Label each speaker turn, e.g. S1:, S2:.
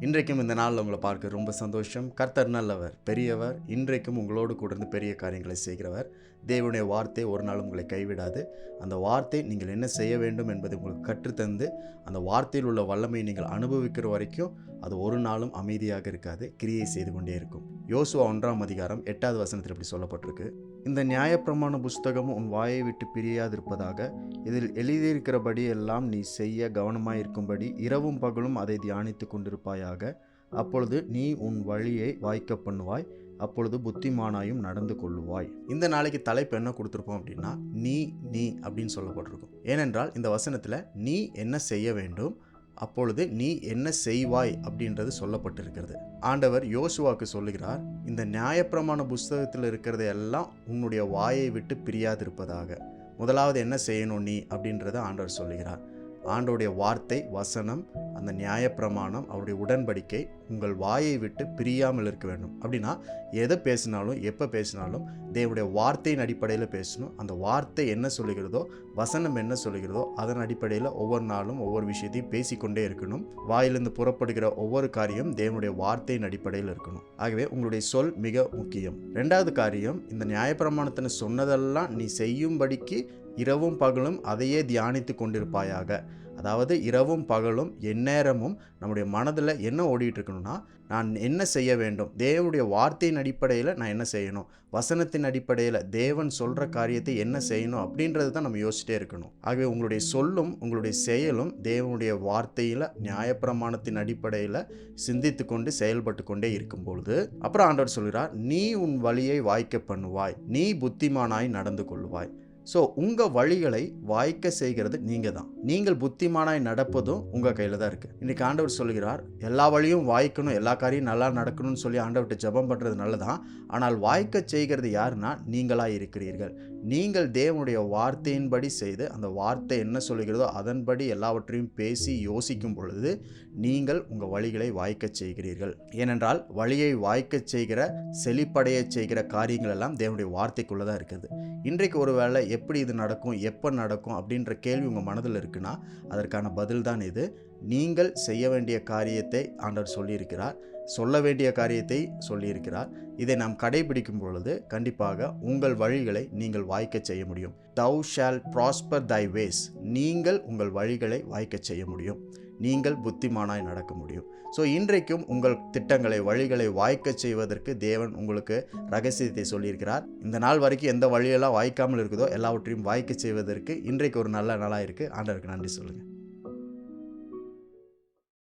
S1: இன்றைக்கும் இந்த நாளில் உங்களை பார்க்க ரொம்ப சந்தோஷம். கர்த்தர் நல்லவர், பெரியவர். இன்றைக்கும் உங்களோடு கூட இருந்து பெரிய காரியங்களை செய்கிறவர். தேவனுடைய வார்த்தை ஒரு நாள் உங்களை கைவிடாது. அந்த வார்த்தை நீங்கள் என்ன செய்ய வேண்டும் என்பதை உங்களுக்கு கற்றுத்தந்து அந்த வார்த்தையில் உள்ள வல்லமையை நீங்கள் அனுபவிக்கிற வரைக்கும் அது ஒரு நாளும் அமைதியாக இருக்காது, கிரியை செய்து கொண்டே இருக்கும். யோசுவா 1:8 இப்படி சொல்லப்பட்டிருக்கு. இந்த நியாயப்பிரமாண புஸ்தகம் உன் வாயை விட்டு பிரியாதிருப்பதாக, இதில் எழுதியிருக்கிறபடி எல்லாம் நீ செய்ய கவனமாயிருக்கும்படி இரவும் பகலும் அதை தியானித்து கொண்டிருப்பாயாக. அப்பொழுது நீ உன் வழியை வாய்க்க பண்ணுவாய், அப்பொழுது புத்திமானாயும் நடந்து கொள்ளுவாய். இந்த நாளைக்கு தலைப்பு என்ன கொடுத்துருப்போம் அப்படின்னா, நீ அப்படின்னு சொல்லப்பட்டிருக்கும். ஏனென்றால் இந்த வசனத்தில் நீ என்ன செய்ய வேண்டும், அப்பொழுது நீ என்ன செய்வாய் அப்படின்றது சொல்லப்பட்டிருக்கிறது. ஆண்டவர் யோசுவாக்கு சொல்லுகிறார், இந்த நியாயப்பிரமாண புஸ்தகத்தில் இருக்கிறது எல்லாம் உன்னுடைய வாயை விட்டு பிரியாதிருப்பதாக. முதலாவது என்ன செய்யணும் நீ அப்படின்றத ஆண்டவர் சொல்லுகிறார். ஆண்டவருடைய வார்த்தை, வசனம், அந்த நியாயப்பிரமாணம், அவருடைய உடன்படிக்கை உங்கள் வாயை விட்டு பிரியாமல் இருக்க வேண்டும். அப்படின்னா எதை பேசினாலும் எப்போ பேசினாலும் தேவனுடைய வார்த்தையின் அடிப்படையில் பேசணும். அந்த வார்த்தை என்ன சொல்லுகிறதோ, வசனம் என்ன சொல்லுகிறதோ அதன் அடிப்படையில் ஒவ்வொரு நாளும் ஒவ்வொரு விஷயத்தையும் பேசிக்கொண்டே இருக்கணும். வாயிலிருந்து புறப்படுகிற ஒவ்வொரு காரியம் தேவனுடைய வார்த்தையின் அடிப்படையில் இருக்கணும். ஆகவே உங்களுடைய சொல் மிக முக்கியம். 2வது காரியம், இந்த நியாயப்பிரமாணத்தின சொன்னதெல்லாம் நீ செய்யும்படிக்கு இரவும் பகலும் அதையே தியானித்து கொண்டிருப்பாயாக. அதாவது இரவும் பகலும் எந்நேரமும் நம்முடைய மனதில் என்ன ஓடிட்டு இருக்கணும்னா, நான் என்ன செய்ய வேண்டும், தேவனுடைய வார்த்தையின் அடிப்படையில் நான் என்ன செய்யணும், வசனத்தின் அடிப்படையில் தேவன் சொல்கிற காரியத்தை என்ன செய்யணும் அப்படின்றது தான் நம்ம யோசிச்சிட்டே இருக்கணும். ஆகவே உங்களுடைய சொல்லும் உங்களுடைய செயலும் தேவனுடைய வார்த்தையில் நியாயப்பிரமாணத்தின் அடிப்படையில் சிந்தித்து கொண்டு செயல்பட்டு கொண்டே இருக்கும் பொழுது அப்புறம் ஆண்டவர் சொல்கிறார், நீ உன் வழியை வாய்க்க பண்ணுவாய், நீ புத்திமானாய் நடந்து கொள்ளுவாய். ஸோ உங்கள் வழிகளை வாய்க்க செய்கிறது நீங்கள் தான். நீங்கள் புத்திமானாய் நடப்பதும் உங்கள் கையில் தான் இருக்குது. இன்றைக்கி ஆண்டவர் சொல்கிறார், எல்லா வழியும் வாய்க்கணும், எல்லா காரியம் நல்லா நடக்கணும்னு சொல்லி ஆண்டவர்கிட்ட ஜெபம் பண்ணுறது நல்லதான். ஆனால் வாய்க்க செய்கிறது யாருன்னா நீங்களாக இருக்கிறீர்கள். நீங்கள் தேவனுடைய வார்த்தையின்படி செய்து அந்த வார்த்தை என்ன சொல்லுகிறதோ அதன்படி எல்லாவற்றையும் பேசி யோசிக்கும் பொழுது நீங்கள் உங்கள் வழிகளை வாய்க்க செய்கிறீர்கள். ஏனென்றால் வழியை வாய்க்க செய்கிற, செழிப்படைய செய்கிற காரியங்கள் எல்லாம் தேவனுடைய வார்த்தைக்குள்ளே தான் இருக்குது. இன்றைக்கு ஒரு வேளை எப்படி இது நடக்கும், எப்போ நடக்கும் அப்படின்ற கேள்வி உங்கள் மனதில் இருக்குன்னா அதற்கான பதில் தான் இது. நீங்கள் செய்ய வேண்டிய காரியத்தை ஆண்டவர் சொல்லியிருக்கிறார், சொல்ல வேண்டிய காரியத்தை சொல்லியிருக்கிறார். இதை நாம் கடைபிடிக்கும் பொழுது கண்டிப்பாக உங்கள் வழிகளை நீங்கள் வாய்க்க செய்ய முடியும். Thou shall prosper thy ways. நீங்கள் உங்கள் வழிகளை வாய்க்க செய்ய முடியும், நீங்கள் புத்திமானாய் நடக்க முடியும். ஸோ இன்றைக்கும் உங்கள் திட்டங்களை, வழிகளை வாய்க்க செய்வதற்கு தேவன் உங்களுக்கு ரகசியத்தை சொல்லியிருக்கிறார். இந்த நாள் வரைக்கும் எந்த வழியெல்லாம் வாய்க்காமல் இருக்குதோ எல்லாவற்றையும் வாய்க்க செய்வதற்கு இன்றைக்கு ஒரு நல்ல நாளாக இருக்குது. ஆண்டவருக்கு நன்றி சொல்லுங்கள்.